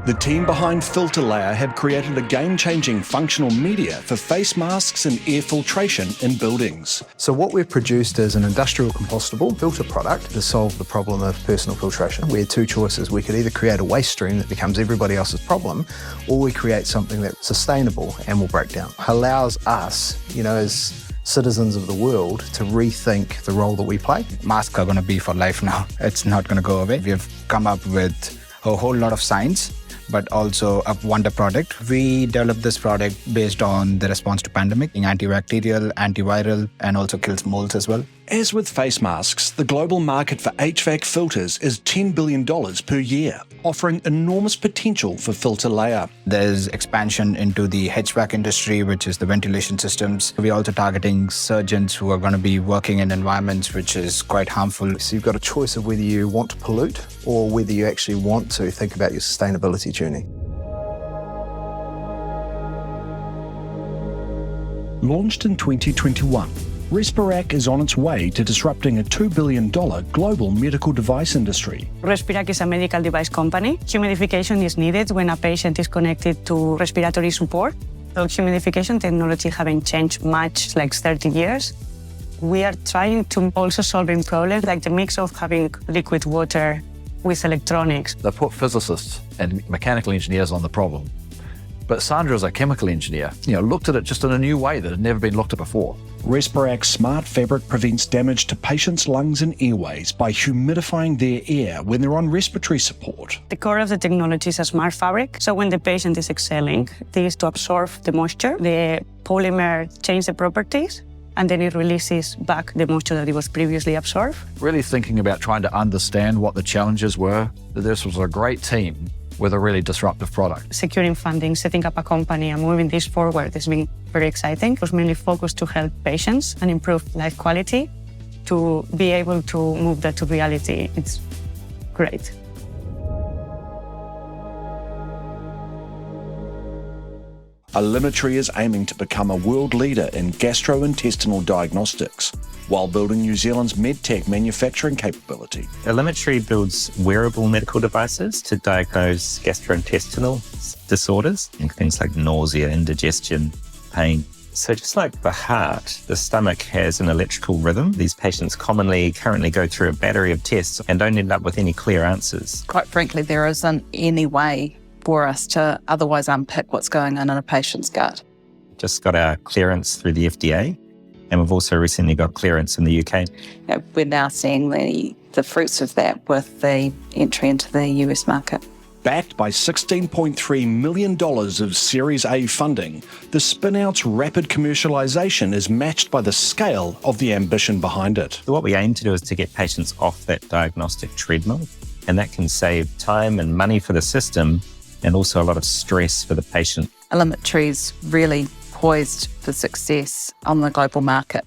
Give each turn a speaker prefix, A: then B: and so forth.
A: The team behind Filter Layer have created a game-changing functional media for face masks and air filtration in buildings.
B: So what we've produced is an industrial compostable filter product to solve the problem of personal filtration. We had two choices. We could either create a waste stream that becomes everybody else's problem, or we create something that's sustainable and will break down. Allows us, as citizens of the world, to rethink the role that we play.
C: Masks are going to be for life now. It's not going to go away. We've come up with a whole lot of science, but also a wonder product. We developed this product based on the response to pandemic, antibacterial, antiviral, and also kills molds as well.
A: As with face masks, the global market for HVAC filters is $10 billion per year, offering enormous potential for Filter Layer.
C: There's expansion into the HVAC industry, which is the ventilation systems. We're also targeting surgeons who are going to be working in environments which is quite harmful.
B: So you've got a choice of whether you want to pollute or whether you actually want to think about your sustainability journey.
A: Launched in 2021, Respirac is on its way to disrupting a $2 billion global medical device industry.
D: Respirac is a medical device company. Humidification is needed when a patient is connected to respiratory support. So humidification technology haven't changed much, like 30 years. We are trying to also solving problems like the mix of having liquid water with electronics.
E: They put physicists and mechanical engineers on the problem. But Sandra, as a chemical engineer, looked at it just in a new way that had never been looked at before.
A: Respirac's smart fabric prevents damage to patients' lungs and airways by humidifying their air when they're on respiratory support.
D: The core of the technology is a smart fabric. So when the patient is exhaling, this is to absorb the moisture. The polymer changes the properties, and then it releases back the moisture that it was previously absorbed.
E: Really thinking about trying to understand what the challenges were. This was a great team with a really disruptive product.
D: Securing funding, setting up a company and moving this forward has been very exciting. It was mainly focused to help patients and improve life quality. To be able to move that to reality, it's great.
A: Alimetri is aiming to become a world leader in gastrointestinal diagnostics while building New Zealand's medtech manufacturing capability.
F: Alimetri builds wearable medical devices to diagnose gastrointestinal disorders, things like nausea, indigestion, pain. So just like the heart, the stomach has an electrical rhythm. These patients currently go through a battery of tests and don't end up with any clear answers.
G: Quite frankly, there isn't any way for us to otherwise unpick what's going on in a patient's gut.
F: Just got our clearance through the FDA, and we've also recently got clearance in the UK.
G: We're now seeing the fruits of that with the entry into the US market.
A: Backed by $16.3 million of Series A funding, the spin-out's rapid commercialisation is matched by the scale of the ambition behind it.
F: So what we aim to do is to get patients off that diagnostic treadmill, and that can save time and money for the system and also a lot of stress for the patient.
G: Alimetri is really poised for success on the global market.